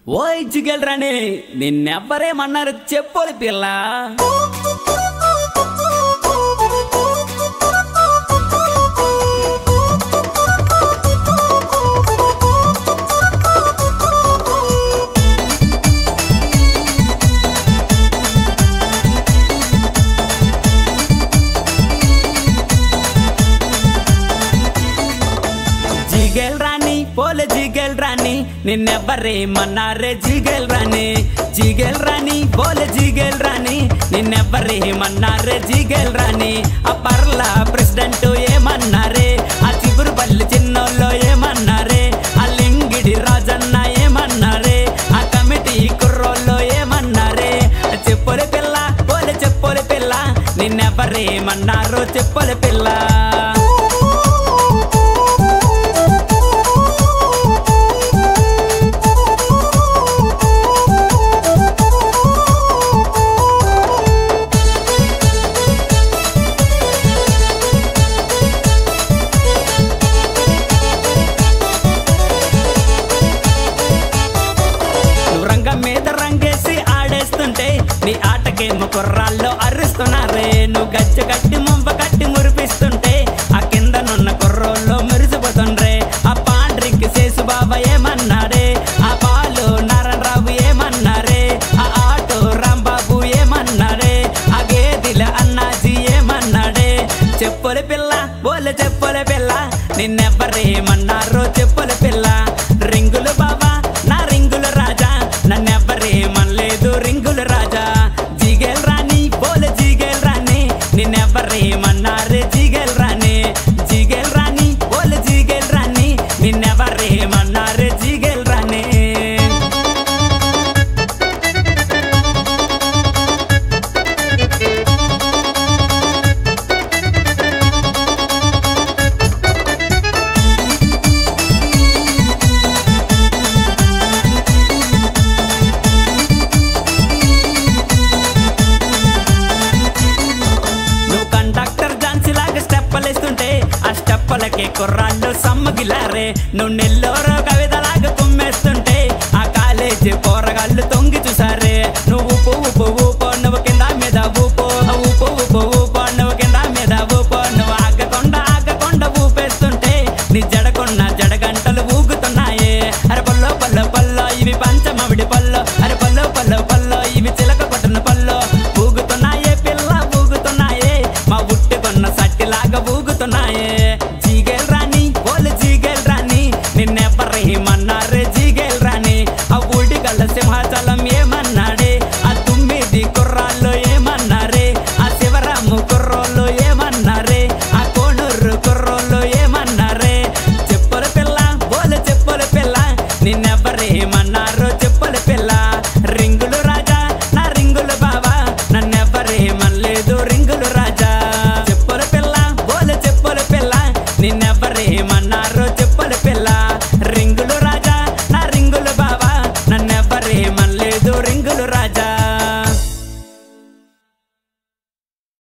ఓయ్ జిగేల్ రాణి నిన్నెవ్వరేమన్నారు చెప్పులి పిల్ల జిగేల్ రాణి పోలే జిగేల్ రాణి నిన్నెవ్వరేమన్నారే జిగేల్ రాణి జిగేల్ రాణి పోలే జిగేల్ రాణి నిన్నెవ్వరేమన్నారే జిగేల్ రాణి ఆ పర్ల ప్రెసిడెంట్ ఏమన్నారే ఆ చిగురుపల్లి చిన్నోళ్ళు ఏమన్నారే ఆ లింగిడి రాజన్న ఏమన్నారే ఆ కమిటీ కుర్రోళ్ళు ఏమన్నారే చెప్పులే పిల్ల పోలే చెప్పులే పిల్ల నిన్నెవ్వరేమన్నారో చెప్పులే పిల్ల మీద రంగేసి ఆడేస్తుంటే నీ ఆటకేమో కుర్రాల్లో అరుస్తున్నారే నువ్వు గచ్చ కట్టి ముంప కట్టి మురిపిస్తుంటే ఆ కిందనున్న కుర్రోళ్ళు మురిసిపోతుండ్రే ఆ పాండ్రికి శేసు బాబా ఏమన్నాడే ఆ బాలు నారాయణరావు ఏమన్నారే ఆ ఆటో రాంబాబు ఏమన్నాడే ఆ గేదిల అన్నాజీ ఏమన్నాడే చెప్పులే పిల్ల బోలే చెప్పులే పిల్ల నిన్నెవ్వరేమన్నారో చెప్పులే పిల్ల రింగులు బాబా నా రింగులు రాజా నన్నెవ్వరేమనలేదు రింగులు రాజా జిగేల్ రాణి పోలే జిగేల్ రాణి నిన్నెవ్వరేమన్నారే జిగేల్ రాణి జిగేల్ రాణి పోలే జిగేల్ రాణి నిన్నెవ్వరేమన్నారే జిగేల్ రాణి స్టెప్పలేస్తుంటే ఆ స్టెప్పలకే కుర్రాళ్ళు సమ్మగిలారే నువ్వు నెల్లో